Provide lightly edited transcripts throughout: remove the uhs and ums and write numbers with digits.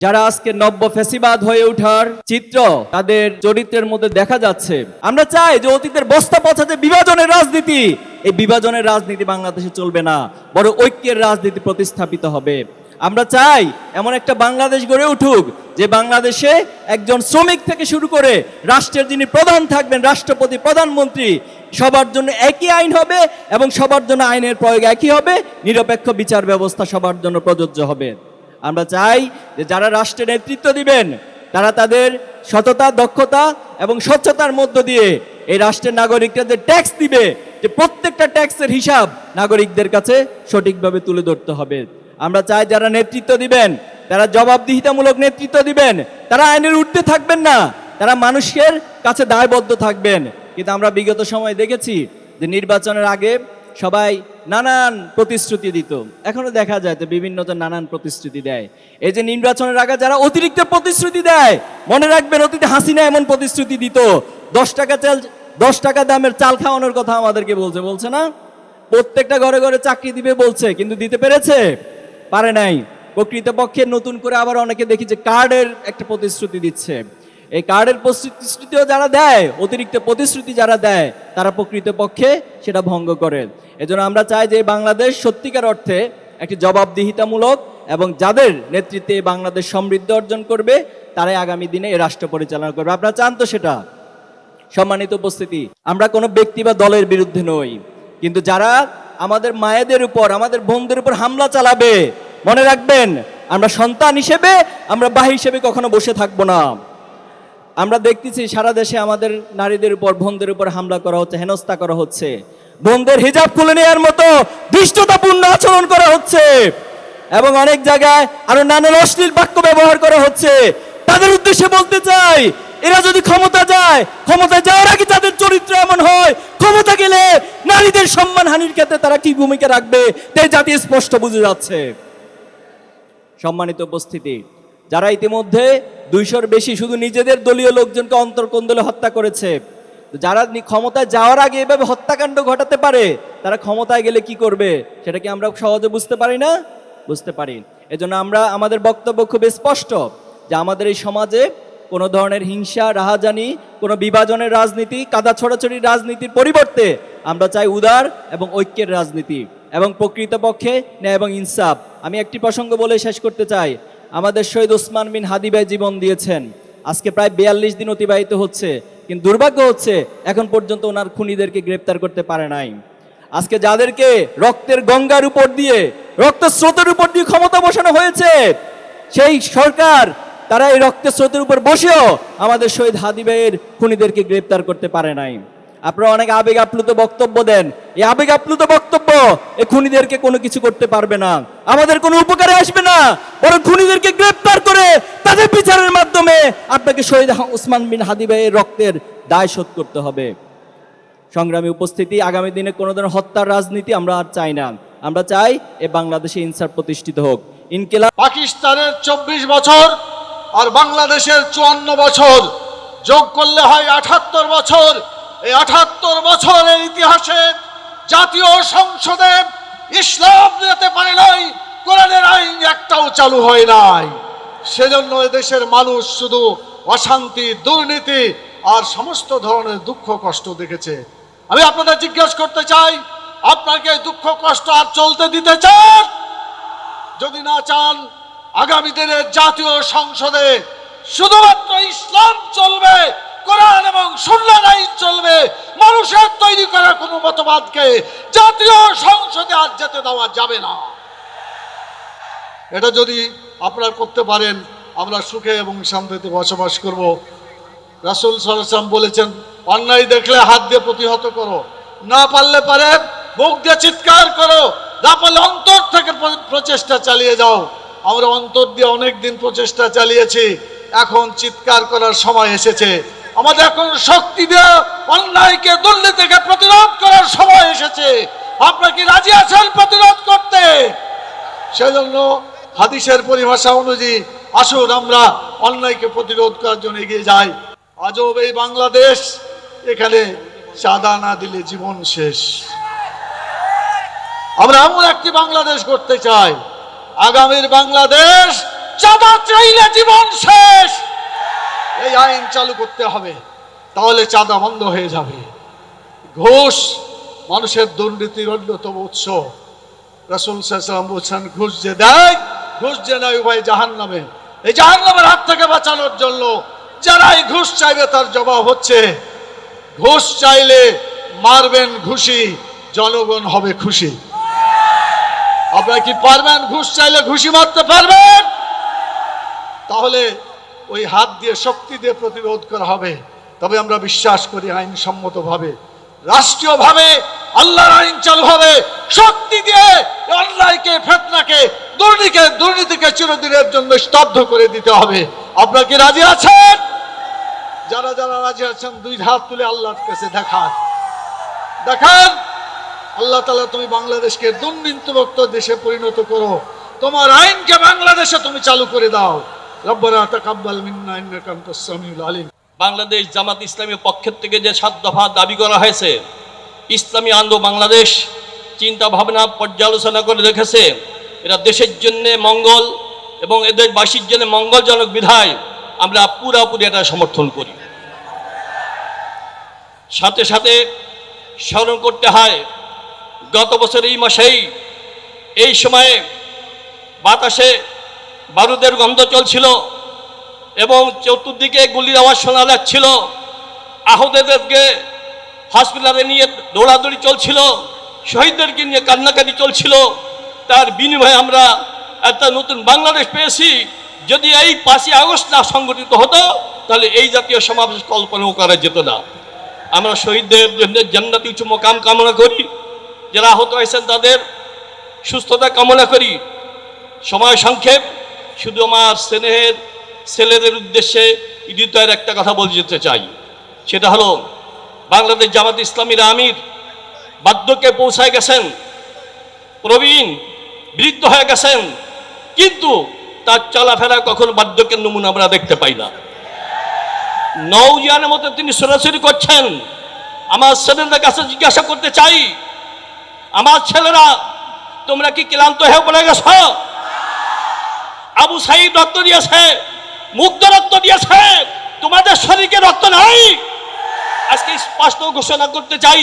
যারা আজকে নব্য ফ্যাসিবাদ হয়ে ওঠার চিত্র তাদের চরিত্রের মধ্যে দেখা যাচ্ছে। আমরা চাই যে অতীতের বস্তা পচা যে বিভাজনের রাজনীতি, এই বিভাজনের রাজনীতি বাংলাদেশে চলবে না, বড় ঐক্যের রাজনীতি প্রতিস্থাপিত হবে। আমরা চাই এমন একটা বাংলাদেশ গড়ে উঠুক যে বাংলাদেশে একজন শ্রমিক থেকে শুরু করে রাষ্ট্রের যিনি প্রধান থাকবেন, রাষ্ট্রপতি, প্রধানমন্ত্রী, সবার জন্য একই আইন হবে এবং সবার জন্য আইনের প্রয়োগ একই হবে, নিরপেক্ষ বিচার ব্যবস্থা সবার জন্য প্রযোজ্য হবে। আমরা চাই যে যারা রাষ্ট্রের নেতৃত্ব দিবেন তারা তাদের সততা, দক্ষতা এবং স্বচ্ছতার মধ্য দিয়ে এই রাষ্ট্রের নাগরিকরা যে ট্যাক্স দিবে, যে প্রত্যেকটা ট্যাক্সের হিসাব নাগরিকদের কাছে সঠিকভাবে তুলে ধরতে হবে। আমরা চাই যারা নেতৃত্ব দিবেন তারা জবাবদিহিতামূলক নেতৃত্ব দিবেন, তারা আইনের ঊর্ধ্বে থাকবেন না, তারা মানুষের কাছে দায়বদ্ধ থাকবেন। কিন্তু আমরা বিগত সময় দেখেছি যে নির্বাচনের আগে সবাই নানান প্রতিশ্রুতি দিত, এখনো দেখা যায় তো বিভিন্ন নানান প্রতিশ্রুতি দেয়। এই যে নির্বাচনের আগে যারা অতিরিক্ত প্রতিশ্রুতি দেয়, মনে রাখবেন অতীতে হাসিনা এমন প্রতিশ্রুতি দিত, 10 টাকা দামের চাল খাওয়ানোর কথা আমাদেরকে বলছে না, প্রত্যেকটা ঘরে ঘরে চাকরি দিবে বলছে, কিন্তু দিতে পেরেছে? পারে নাই। প্রকৃতপক্ষে নতুন করে আবার অনেকে দেখি যে কার্ডের একটা প্রতিশ্রুতি দিচ্ছে। এই কার্ডের প্রতিশ্রুতিও যারা দেয়, অতিরিক্ত প্রতিশ্রুতি যারা দেয়, তারা প্রকৃতপক্ষে সেটা ভঙ্গ করে। এজন্য আমরা চাই যে বাংলাদেশ সত্যিকার অর্থে একটি জবাবদিহিতামূলক এবং যাদের নেতৃত্বে বাংলাদেশ সমৃদ্ধি অর্জন করবে তারাই আগামী দিনে এই রাষ্ট্র পরিচালনা করবে। আপনারা চান তো সেটা? সম্মানিত উপস্থিতি, আমরা কোনো ব্যক্তি বা দলের বিরুদ্ধে নই, কিন্তু যারা আমাদের মায়েদের উপর, আমাদের বোনদের উপর হামলা চালাবে, মনে রাখবেন আমরা সন্তান হিসেবে, আমরা ভাই হিসেবে কখনো বসে থাকবো না। আমরা দেখতেছি সারা দেশে আমাদের নারীদের উপর, বোনদের উপর হামলা করা হচ্ছে, হেনস্থা করা হচ্ছে, বোনদের হিজাব খুলে নেওয়ার মতো ধৃষ্টতাপূর্ণ আচরণ করা হচ্ছে এবং অনেক জায়গায় আরো নানান অশ্লীল বাক্য ব্যবহার করা হচ্ছে। তাদের উদ্দেশ্যে বলতে চাই, এরা যদি ক্ষমতা যায়, ক্ষমতায় যাওয়ার আগে তাদের চরিত্র এমন হয়, ক্ষমতা গেলে নারীদের সম্মানহানির ক্ষেত্রে তারা কি ভূমিকা রাখবে তাই জাতি স্পষ্ট বুঝে যাচ্ছে। সম্মানিত উপস্থিতি, যারা ইতিমধ্যে 200-র বেশি শুধু নিজেদের দলীয় লোকজনকে অন্তর্কোন্দলে হত্যা করেছে, যারা ক্ষমতায় যাওয়ার আগে এভাবে হত্যাকাণ্ড ঘটাতে পারে, তারা ক্ষমতায় গেলে কি করবে সেটা কি আমরা সহজে বুঝতে পারি না? বুঝতে পারি। এজন্য আমরা, আমাদের বক্তব্য খুব স্পষ্ট যে আমাদের এই সমাজে কোনো ধরনের হিংসা, রাহাজানি, কোনো বিভাজনের রাজনীতি, কাদা ছড়াছড়ির রাজনীতির পরিবর্তে আমরা চাই উদার এবং ঐক্যের রাজনীতি এবং প্রকৃতপক্ষে ন্যায় এবং ইনসাফ। আমি একটি প্রসঙ্গ বলে শেষ করতে চাই। আমাদের শহীদ ওসমান বিন হাদি ভাই জীবন দিয়েছেন, আজকে প্রায় 42 দিন অতিবাহিত হচ্ছে, কিন্তু দুর্ভাগ্য হচ্ছে এখন পর্যন্ত ওনার খুনিদেরকে গ্রেপ্তার করতে পারে নাই। আজকে যাদেরকে রক্তের গঙ্গার উপর দিয়ে, রক্তের স্রোতের উপর দিয়ে ক্ষমতা বসানো হয়েছে, সেই সরকার তারা এই রক্তের স্রোতের উপর বসেও আমাদের শহীদ হাদি ভাইয়ের খুনিদেরকে গ্রেপ্তার করতে পারে নাই। আপনারা অনেক আবেগ আপ্লুত বক্তব্য দেন, এই আবেগ আপ্লুত বক্তব্য এই খুনিদেরকে কোনো কিছু করতে পারবে না, আমাদের কোনো উপকারে আসবে না, বরং খুনিদেরকে গ্রেপ্তার করে তাদের বিচারের মাধ্যমে আপনাকে শহীদ ওসমান বিন হাদি ভাইয়ের রক্তের দায় শোধ করতে হবে। সংগ্রামী উপস্থিতি, আগামী দিনে কোনো ধরনের হত্যার রাজনীতি আমরা আর চাই না। আমরা চাই এ বাংলাদেশে ইনসাফ প্রতিষ্ঠিত হোক। ইনকিলাব পাকিস্তানের 24 বছর আর বাংলাদেশের 54 বছর যোগ করলে হয় 78 বছর। এই 78 বছরের ইতিহাসে জাতীয় সংসদে ইসলাম যেতে পারে নাই, কোরআনের আইন একটাও চালু হয় নাই। সেজন্য দেশের মানুষ শুধু অশান্তি, দুর্নীতি আর সমস্ত ধরনের দুঃখ কষ্ট দেখেছে। আমি আপনাদের জিজ্ঞেস করতে চাই, আপনাকে দুঃখ কষ্ট আর চলতে দিতে চান? যদি না চান, আগামী দিনের জাতীয় সংসদে শুধুমাত্র ইসলাম চলবে, কোরআন এবং সুন্নাহর আইন চলবে। মানুষের তৈরি করা কোনো মতবাদকে জাতীয় সংসদে আর যেতে দেওয়া যাবে না। এটা যদি আপনারা করতে পারেন, আমরা সুখে এবং শান্তিতে বসবাস করব। রাসূল সাল্লাল্লাহু আলাইহি ওয়াসাল্লাম বলেছেন, অন্যায় দেখলে হাত দিয়ে প্রতিহত করো, না পারলে পারে মুখ দিয়ে চিৎকার করো, না পারলে অন্তর থেকে প্রচেষ্টা চালিয়ে যাও। আমরা অন্তর দিয়ে অনেক দিন প্রচেষ্টা চালিয়েছি, এখন চিৎকার করার সময় এসেছে। আমাদের এখন শক্তি দিয়ে অন্যায়কে, দুর্নীতিকে প্রতিরোধ করার সময় এসেছে। আপনারা কি রাজি আছেন প্রতিরোধ করতে? সেজন্য হাদিসের পরিভাষা অনুযায়ী আসুন আমরা অন্যায়কে প্রতিরোধ করার জন্য এগিয়ে যাই। আজব এই বাংলাদেশ, এখানে চাঁদা না দিলে জীবন শেষ। আমরা এমন একটি বাংলাদেশ করতে চাই, আগামীর বাংলাদেশ চাঁদা চাইলে জীবন শেষ, এই আইন চালু করতে হবে, তাহলে চাঁদা বন্ধ হয়ে যাবে। ঘুষ মানুষের দুর্নীতির অন্যতম উৎস। রাসূল সাল্লাল্লাহু আলাইহি ওয়াসাল্লাম বলছেন, ঘুষ যে দেয়, ঘুষ যে নেয় উভয় জাহান্নামে। এই জাহান্নামের হাত থেকে বাঁচানোর জন্য যারাই ঘুষ চাইবে তার জবাব হচ্ছে, ঘুষ চাইলে মারবেন ঘুষি, জনগণ হবে খুশি। আপনারা কি পারবেন? ঘুষ চাইলে ঘুষি মারতে পারবেন? তাহলে ওই হাত দিয়ে শক্তি দিয়ে প্রতিরোধ করা হবে। তবে আমরা বিশ্বাস করি আইনসম্মতভাবে, রাষ্ট্রীয়ভাবে আল্লাহর আইন চালু হবে। শক্তি দিয়ে অন্যায়কে, ফিতনাকে, দুর্নীতিকে চিরদিনের জন্য স্তব্ধ করে দিতে হবে। আপনারা কি রাজি আছেন? যারা যারা রাজি আছেন দুই হাত তুলে আল্লাহর কাছে দেখান। আল্লাহ তাআলা, তুমি বাংলাদেশকে দুর্নীতিমুক্ত দেশে পরিণত করো, তোমার আইনকে বাংলাদেশে তুমি চালু করে দাও। রব্বানা তাকাব্বাল মিন্না ইন্নাকা আনতাস সামিউল আলিম। বাংলাদেশ জামাত ইসলামের পক্ষের থেকে যে 7 দফা দাবি করা হয়েছে, ইসলামী আন্দোলন বাংলাদেশ চিন্তা ভাবনা পর্যালোচনা করে দেখেছে এরা দেশের জন্য মঙ্গল এবং এদের বাসীর জন্য মঙ্গলজনক বিধায় আমরা পুরোপুরি এটা সমর্থন করি। সাথে সাথে স্মরণ করতে হয়, গত বছর এই মাসেই এই সময়ে বাতাসে বারুদের গন্ধ চলছিল এবং চতুর্দিকে গুলির আওয়াজ শোনা যাচ্ছিল, আহতদেরকে হসপিটালে নিয়ে দৌড়াদৌড়ি চলছিল, শহীদদেরকে নিয়ে কান্নাকাটি চলছিল। তার বিনিময়ে আমরা একটা নতুন বাংলাদেশ পেয়েছি। যদি এই 5ই আগস্ট না সংগঠিত হতো তাহলে এই জাতীয় সমাবেশ কল্পনাও করা যেত না। আমরা শহীদদের জন্য জান্নাতি উচ্চ মোকাম কামনা করি, যারা আহত হয়েছেন তাদের সুস্থতা কামনা করি। সময় সংক্ষেপ, শুধু আমার স্নেহের ছেলেদের উদ্দেশ্যে হৃদয়ের একটা কথা বলে যেতে চাই। সেটা হলো, বাংলাদেশ জামাত ইসলামীর আমির বার্ধক্যে পৌঁছায় গেছেন, প্রবীণ বৃদ্ধ হয়ে গেছেন, কিন্তু তার চলাফেরা কখনো বার্ধক্যের নমুনা আমরা দেখতে পাই না। নওজোয়ানের মতো তিনি সরাসরি করছেন। আমার ছেলেদের কাছে জিজ্ঞাসা করতে চাই, আমার ছেলেরা তোমরা কি ক্লান্ত হয়ে পড়ে গেছ? আবু সাঈদ রক্ত দিয়েছে, মুগ্ধ রক্ত দিয়েছে, তোমাদের শরীরে রক্ত নাই? আজকে স্পষ্ট ঘোষণা করতে চাই,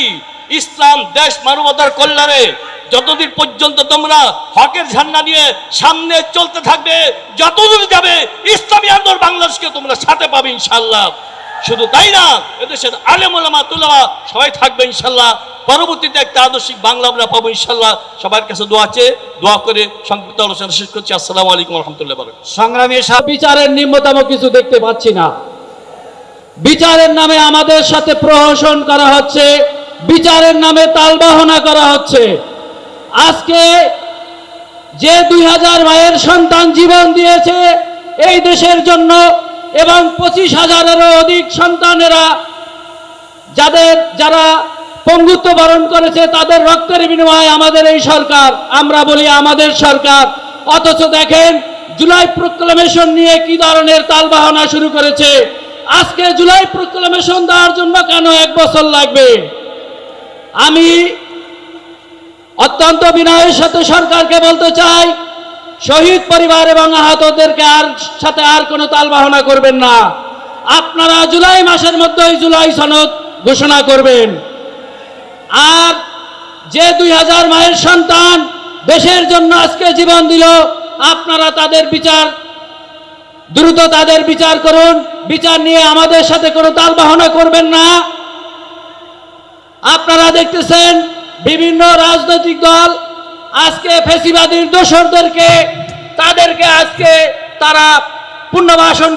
ইসলাম দেশ মানবতার কল্যাণে যতদিন পর্যন্ত তোমরা হকের ঝান্ডা নিয়ে সামনে চলতে থাকবে, যতদূর যাবে ইসলামী আন্দোলন বাংলাদেশকে তোমরা সাথে পাবে ইনশাআল্লাহ। শুধু তাই না, এদেশের আলেম ওলামা তুলামা সবাই থাকবে ইনশাআল্লাহ। পরবর্তীতে একটা আদর্শিক বাংলা আমরা পাবো ইনশাআল্লাহ। সবার কাছে দোয়া করে সংক্ষিপ্ত আলোচনা শেষ করছি। আসসালামু আলাইকুম ওয়া রাহমাতুল্লাহি ওয়া বারাকাতুহু। সংগ্রামী বিচারের নিম্নতম কিছু দেখতে পাচ্ছি না। বিচারের নামে আমাদের সাথে প্রহসন করা হচ্ছে, বিচারের নামে তালবাহনা করা হচ্ছে। আজকে যে 2000 মায়ের সন্তান জীবন দিয়েছে এই দেশের জন্য, এবং 25,000-এরও অধিক সন্তানেরা যারা পঙ্গুত্ব বরণ করেছে, তাদের রক্তের বিনিময়ে আমাদের এই সরকার, আমরা বলি আমাদের সরকার। অথচ দেখেন জুলাই প্রক্লামেশন নিয়ে কি ধরনের তালবাহনা শুরু করেছে। আজকে জুলাই প্রক্লামেশন দেওয়ার জন্য কেন 1 বছর লাগবে? আমি অত্যন্ত বিনয়ের সাথে সরকারকে বলতে চাই, শহীদ পরিবার এবং আহতদেরকে সাথে আর কোনো তালবাহনা করবেন না। আপনারা জুলাই মাসের মধ্যেই জুলাই সনদ ঘোষণা করবেন। আর যে 2000 মায়ের সন্তান দেশের জন্য আজকে জীবন দিল, আপনারা তাদের বিচার, দ্রুত তাদের বিচার করুন। বিচার নিয়ে আমাদের সাথে কোনো তালবাহনা করবেন না। আপনারা দেখতেছেন বিভিন্ন রাজনৈতিক দল আজকে ফ্যাসিবাদীর দোসরদেরকে তাদেরকে আজকে তারা পুনর্বাসন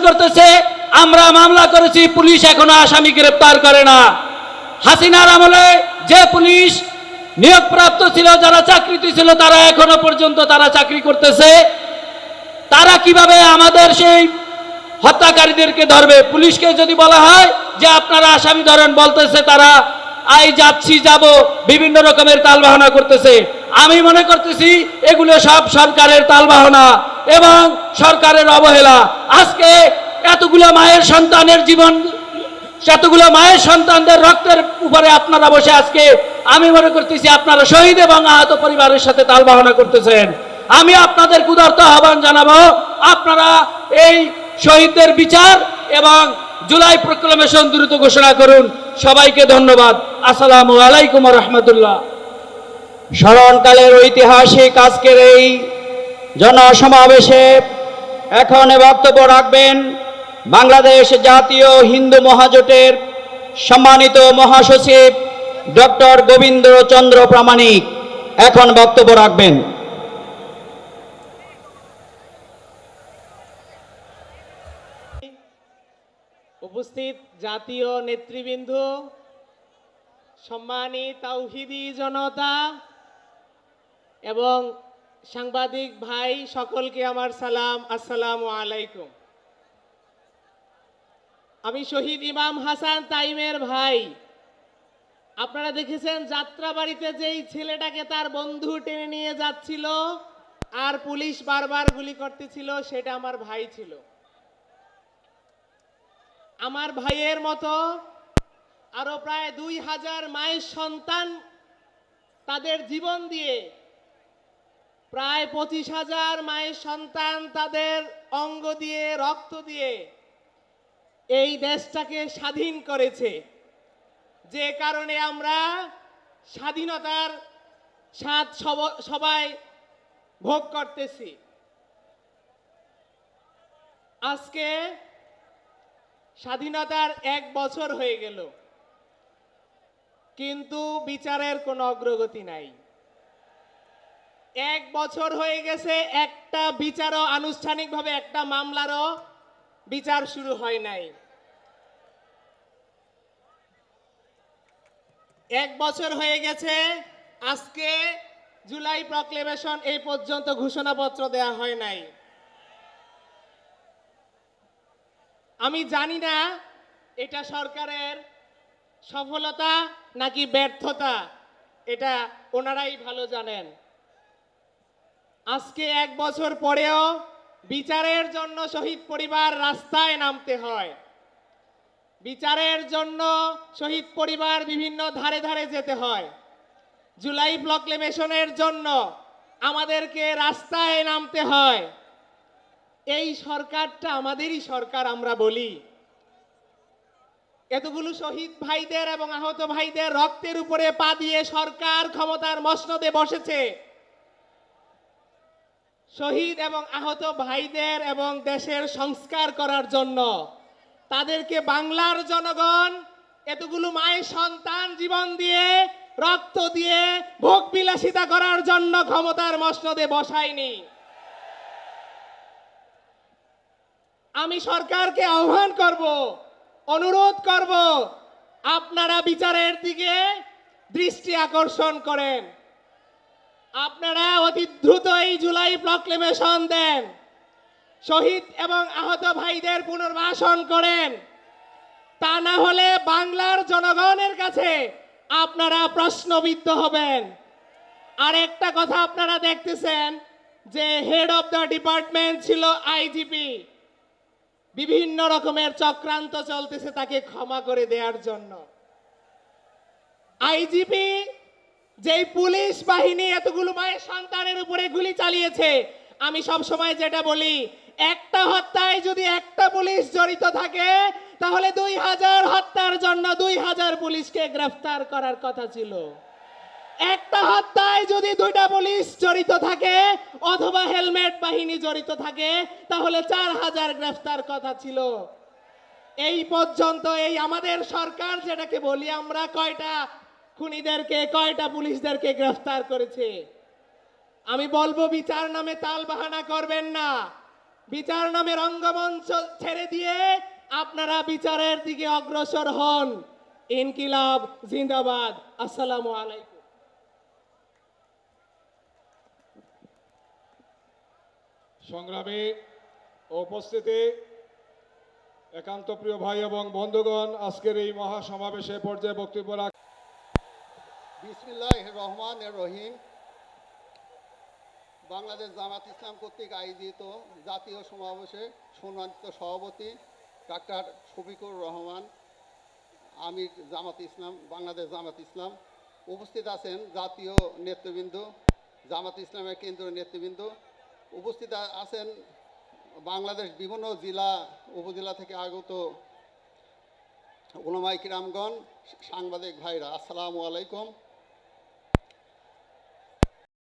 করতেছে। আমরা মামলা করেছি, পুলিশ এখনো আসামি গ্রেফতার করে না। হাসিনার আমলে যে পুলিশ নিয়োগপ্রাপ্ত ছিল, যারা চাকরিতে ছিল, তারা এখনো পর্যন্ত তারা চাকরি করতেছে। তারা কিভাবে আমাদের সেই হত্যাকারীদেরকে ধরবে? পুলিশকে যদি বলা হয় যে আপনারা আসামি ধরেন, বলতেছে তারা যাব, বিভিন্ন রকমের তালবাহনা করতেছে। আমি মনে করতেছি এগুলো সব সরকারের তালবাহনা এবং সরকারের অবহেলা। আজকে এতগুলো মায়ের সন্তানের জীবন শতগুলো মায়ের সন্তানদের রক্তের উপরে আপনারা বসে আজকে আমি মনে করতেছি আপনারা শহীদ এবং আহত পরিবারের সাথে তাল বাহানা করতেছেন। আমি আপনাদের উদারত আহ্বান জানাবো, আপনারা এই শহীদদের বিচার এবং জুলাই প্রক্লামেশন দ্রুত ঘোষণা করুন। সবাইকে ধন্যবাদ। আসসালামু আলাইকুম ওয়া রাহমাতুল্লাহ। স্মরণকালের ঐতিহাসিক আজকের এই জনসমাবেশে এখন বক্তব্য রাখবেন বাংলাদেশ জাতীয় হিন্দু মহাজোটের সম্মানিত মহাসচিব ডক্টর গোবিন্দ চন্দ্র প্রামাণিক এখন বক্তব্য রাখবেন। উপস্থিত জাতীয় নেতৃবৃন্দ, সম্মানিত তাওহীদি জনতা এবং সাংবাদিক ভাই সকলকে আমার সালাম, আসসালামু আলাইকুম। আমি শহীদ ইমাম হাসান তাইমের ভাই। আপনারা দেখেছেন যাত্রাবাড়িতে যেই ছেলেটাকে তার বন্ধু টেনে নিয়ে যাচ্ছিল আর পুলিশ বারবার গুলি করতেছিল, সেটা আমার ভাই ছিল। আমার ভাইয়ের মতো আরো প্রায় 2000 মায়ের সন্তান তাদের জীবন দিয়ে, প্রায় 25,000 মায়ের সন্তান তাদের অঙ্গ দিয়ে, রক্ত দিয়ে এই দেশটাকে স্বাধীন করেছে। যে কারণে আমরা স্বাধীনতার স্বাদ সবাই ভোগ করতেছি। আজকে স্বাধীনতার 1 বছর হয়ে গেল, কিন্তু বিচারের কোনো অগ্রগতি নাই। 1 বছর হয়ে গেছে, একটা বিচারও আনুষ্ঠানিকভাবে, একটা মামলারও বিচার শুরু হয় নাই। 1 বছর হয়ে গেছে, আজকে জুলাই প্রক্লেমেশন এই পর্যন্ত ঘোষণাপত্র দেয়া হয় নাই। আমি জানি না এটা সরকারের সফলতা নাকি ব্যর্থতা, এটা ওনারাই ভালো জানেন। আজকে 1 বছর পরেও বিচারের জন্য শহীদ পরিবার রাস্তায় নামতে হয়। বিচারের জন্য শহীদ পরিবার বিভিন্ন ধারে ধারে যেতে হয়। জুলাই প্রক্লেমেশনের জন্য আমাদেরকে রাস্তায় নামতে হয়। এই সরকারটা আমাদেরই সরকার আমরা বলি। এতগুলো শহীদ ভাইদের এবং আহত ভাইদের রক্তের উপরে পা দিয়ে সরকার ক্ষমতার মসনদে বসেছে। শহীদ এবং আহত ভাইদের এবং দেশের সংস্কার করার জন্য তাদেরকে বাংলার জনগণ এতগুলো মায়ের সন্তান জীবন দিয়ে, রক্ত দিয়ে ভোগ বিলাসিতা করার জন্য ক্ষমতার মসনদে বসায়নি। আমি সরকারকে আহ্বান করব, অনুরোধ করব, আপনারা বিচারের দিকে দৃষ্টি আকর্ষণ করেন। আপনারা অতি দ্রুত এই জুলাই প্রক্লেমেশন দেন, শহীদ এবং আহত ভাইদের পুনর্বাসন করেন। তা না হলে বাংলার জনগণের কাছে আপনারা প্রশ্নবিদ্ধ হবেন। আর একটা কথা আপনারা দেখতেছেন যে হেড অফ দ্য ডিপার্টমেন্ট ছিল আইজিপি। বিভিন্ন রকমের চক্রান্ত চলতেছে তাকে ক্ষমা করে দেওয়ার জন্য। আইজিপি যেই পুলিশ বাহিনী এতগুলো মায়ের সন্তানের উপরে গুলি চালিয়েছে, আমি সব সময় যেটা বলি, একটা হত্যায় যদি একটা পুলিশ জড়িত থাকে তাহলে 2000 হত্যার জন্য 2000 পুলিশকে গ্রেফতার করার কথা ছিল। একটা হত্যায় যদি 2টা পুলিশ জড়িত থাকে অথবা হেলমেট বাহিনী জড়িত থাকে তাহলে 4000 গ্রেফতার কথা ছিল। এই পর্যন্ত এই আমাদের সরকার যেটাকে বলি আমরা, কয়টা খুনিদেরকে, কয়টা পুলিশদেরকে গ্রেফতার করেছে? আমি বলবো বিচার নামে তাল বাহানা করবেন না। বিচার নামে রঙ্গমঞ্চ ছেড়ে দিয়ে আপনারা বিচারের দিকে অগ্রসর হন। ইনকিলাব জিন্দাবাদ। আসসালামু আলাইকুম। সংগ্রামী উপস্থিতি, একান্ত প্রিয় ভাই এবং বন্ধুগণ, আজকের এই মহাসমাবেশে পর্যায়ে বক্তব্য রাখ। বিসমিল্লাহির রহমানির রহিম। বাংলাদেশ জামাত ইসলাম কর্তৃক আয়োজিত জাতীয় সমাবেশে সম্মানিত সভাপতি ডাক্তার শফিকুর রহমান, আমির জামাত ইসলাম, বাংলাদেশ জামাত ইসলাম। উপস্থিত আছেন জাতীয় নেতৃবৃন্দ, জামাত ইসলামের কেন্দ্রীয় নেতৃবৃন্দ। উপস্থিত আছেন বাংলাদেশ বিভিন্ন জেলা উপজেলা থেকে আগত ওলামায়ে কিরামগণ, সাংবাদিক ভাইরা, আসসালামু আলাইকুম।